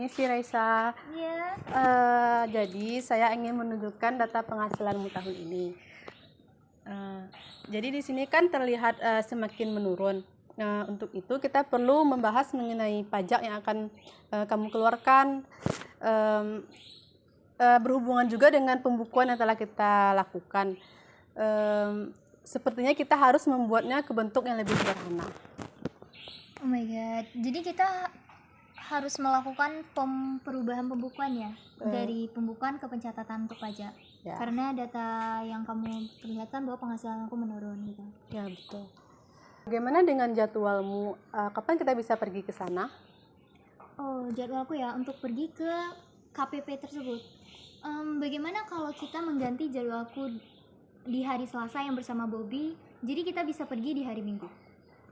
Misi Raisa. Iya. Jadi saya ingin menunjukkan data penghasilanmu tahun ini. Jadi di sini kan terlihat semakin menurun. Untuk itu kita perlu membahas mengenai pajak yang akan kamu keluarkan, berhubungan juga dengan pembukuan yang telah kita lakukan. Sepertinya kita harus membuatnya ke bentuk yang lebih sederhana. Oh my god. Jadi kita harus melakukan perubahan pembukuan ya, dari pembukuan ke pencatatan untuk pajak. Ya. Karena data yang kamu perlihatkan bahwa penghasilan aku menurun gitu. Ya, betul. Bagaimana dengan jadwalmu? Kapan kita bisa pergi ke sana? Oh, jadwalku ya untuk pergi ke KPP tersebut. Bagaimana kalau kita mengganti jadwalku di hari Selasa yang bersama Bobby, jadi kita bisa pergi di hari Minggu.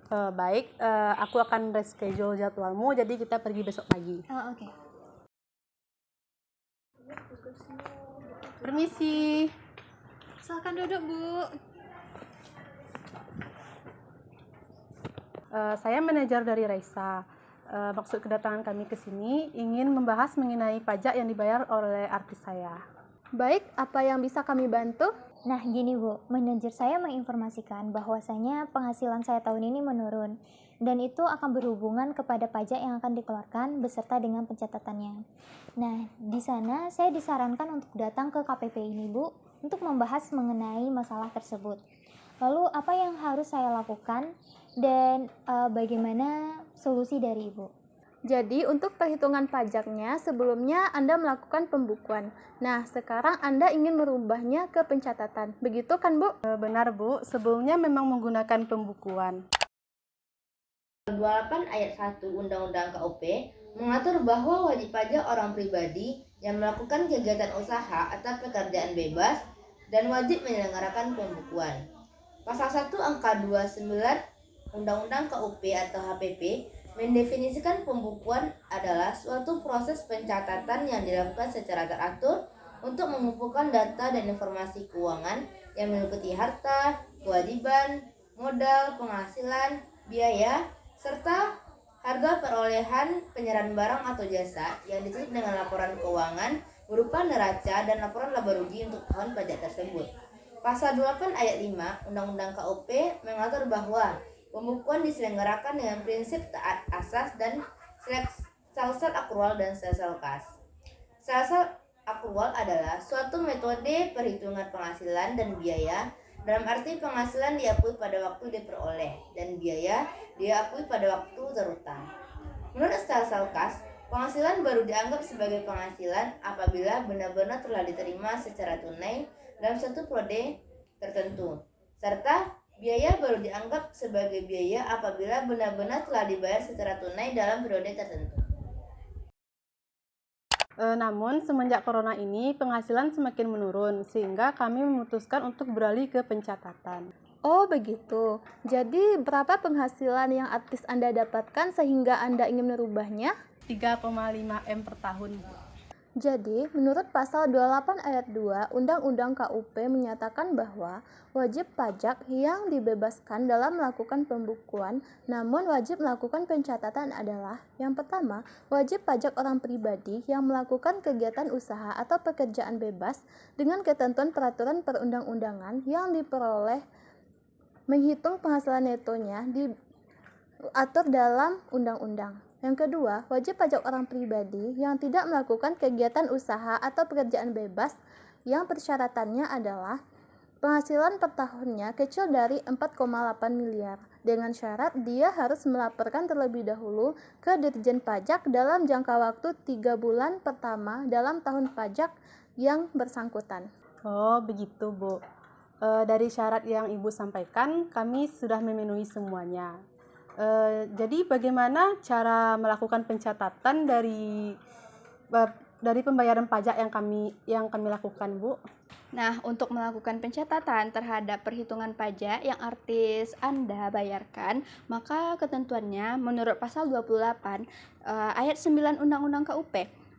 Baik, aku akan reschedule jadwalmu, jadi kita pergi besok pagi. Oh, oke. Permisi. Silakan duduk, Bu. Saya manajer dari Raisa. Maksud kedatangan kami ke sini ingin membahas mengenai pajak yang dibayar oleh artis saya. Baik, apa yang bisa kami bantu? Nah, gini Bu, manajer saya menginformasikan bahwasanya penghasilan saya tahun ini menurun dan itu akan berhubungan kepada pajak yang akan dikeluarkan beserta dengan pencatatannya. Nah, di sana saya disarankan untuk datang ke KPP ini Bu untuk membahas mengenai masalah tersebut. Lalu apa yang harus saya lakukan dan bagaimana solusi dari Ibu? Jadi, untuk perhitungan pajaknya, sebelumnya Anda melakukan pembukuan. Nah, sekarang Anda ingin merubahnya ke pencatatan. Begitu kan, Bu? Benar, Bu. Sebelumnya memang menggunakan pembukuan. 28 ayat 1 Undang-Undang KUP mengatur bahwa wajib pajak orang pribadi yang melakukan kegiatan usaha atau pekerjaan bebas dan wajib menyelenggarakan pembukuan. Pasal 1 angka 29 Undang-Undang KUP atau HPP mendefinisikan pembukuan adalah suatu proses pencatatan yang dilakukan secara teratur untuk mengumpulkan data dan informasi keuangan yang meliputi harta, kewajiban, modal, penghasilan, biaya, serta harga perolehan penyerahan barang atau jasa yang ditutup dengan laporan keuangan berupa neraca dan laporan laba rugi untuk tahun pajak tersebut. Pasal 28 ayat 5 Undang-Undang KUP mengatur bahwa pembukuan diselenggarakan dengan prinsip taat asas dan salsat akrual dan salsat kas. Salsat akrual adalah suatu metode perhitungan penghasilan dan biaya dalam arti penghasilan diakui pada waktu diperoleh dan biaya diakui pada waktu terutang. Menurut salsat kas, penghasilan baru dianggap sebagai penghasilan apabila benar-benar telah diterima secara tunai dalam suatu periode tertentu, serta biaya baru dianggap sebagai biaya apabila benar-benar telah dibayar secara tunai dalam periode tertentu. Namun semenjak corona ini penghasilan semakin menurun sehingga kami memutuskan untuk beralih ke pencatatan. Oh, begitu. Jadi, berapa penghasilan yang artis Anda dapatkan sehingga Anda ingin merubahnya? 3,5 M per tahun. Jadi, menurut pasal 28 ayat 2 Undang-Undang KUP menyatakan bahwa wajib pajak yang dibebaskan dalam melakukan pembukuan namun wajib melakukan pencatatan adalah: yang pertama, wajib pajak orang pribadi yang melakukan kegiatan usaha atau pekerjaan bebas dengan ketentuan peraturan perundang-undangan yang diperoleh menghitung penghasilan netonya diatur dalam undang-undang. Yang kedua, wajib pajak orang pribadi yang tidak melakukan kegiatan usaha atau pekerjaan bebas yang persyaratannya adalah penghasilan per tahunnya kecil dari 4,8 miliar dengan syarat dia harus melaporkan terlebih dahulu ke Dirjen Pajak dalam jangka waktu 3 bulan pertama dalam tahun pajak yang bersangkutan. Oh, begitu, Bu. Dari syarat yang Ibu sampaikan, kami sudah memenuhi semuanya. Jadi bagaimana cara melakukan pencatatan dari pembayaran pajak yang kami lakukan, Bu? Nah, untuk melakukan pencatatan terhadap perhitungan pajak yang artis Anda bayarkan, maka ketentuannya menurut pasal 28 ayat 9 Undang-Undang KUP,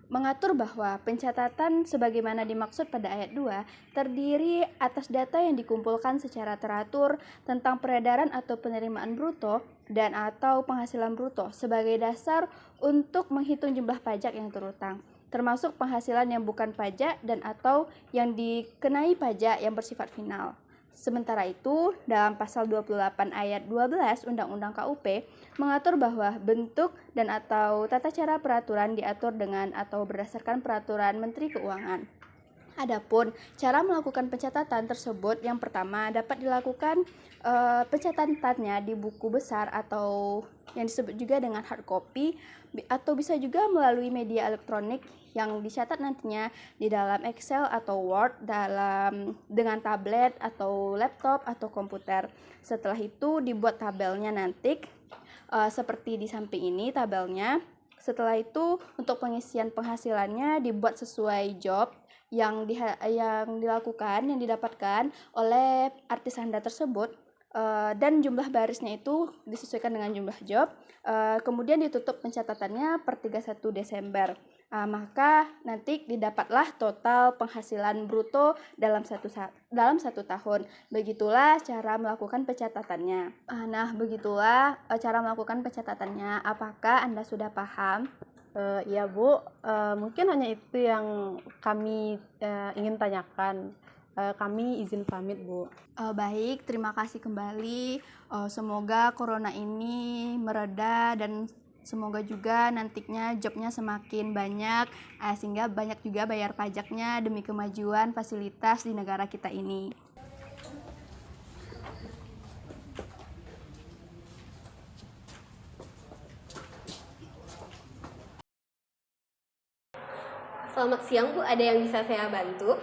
mengatur bahwa pencatatan sebagaimana dimaksud pada ayat 2 terdiri atas data yang dikumpulkan secara teratur tentang peredaran atau penerimaan bruto dan atau penghasilan bruto sebagai dasar untuk menghitung jumlah pajak yang terutang, termasuk penghasilan yang bukan pajak dan atau yang dikenai pajak yang bersifat final. Sementara itu, dalam pasal 28 ayat 12 Undang-Undang KUP mengatur bahwa bentuk dan atau tata cara peraturan diatur dengan atau berdasarkan peraturan Menteri Keuangan. Adapun cara melakukan pencatatan tersebut, yang pertama dapat dilakukan pencatatannya di buku besar atau yang disebut juga dengan hard copy, atau bisa juga melalui media elektronik yang dicatat nantinya di dalam Excel atau Word dengan tablet atau laptop atau komputer. Setelah itu dibuat tabelnya nanti seperti di samping ini tabelnya. Setelah itu untuk pengisian penghasilannya dibuat sesuai job yang dilakukan, yang didapatkan oleh artis Anda tersebut, dan jumlah barisnya itu disesuaikan dengan jumlah job. Kemudian ditutup pencatatannya per 31 Desember. Maka nanti didapatlah total penghasilan bruto dalam satu tahun. Begitulah cara melakukan pencatatannya. Begitulah cara melakukan pencatatannya. Apakah Anda sudah paham? Ya Bu, mungkin hanya itu yang kami ingin tanyakan. Kami izin pamit Bu. Baik, terima kasih kembali. Semoga corona ini mereda dan semoga juga nantinya jobnya semakin banyak, sehingga banyak juga bayar pajaknya demi kemajuan fasilitas di negara kita ini. Selamat siang Bu, ada yang bisa saya bantu?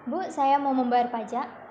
Bu, saya mau membayar pajak.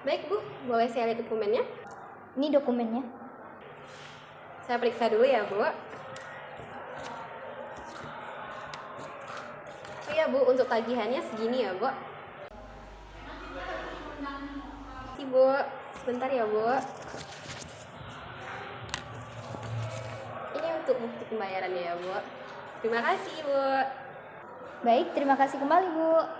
Baik Bu, boleh saya lihat dokumennya? Ini dokumennya. Saya periksa dulu ya Bu. Iya Bu, untuk tagihannya segini ya Bu. Si Bu, sebentar ya Bu. Ini untuk bukti pembayarannya ya Bu. Terima kasih Bu. Baik, terima kasih kembali Bu.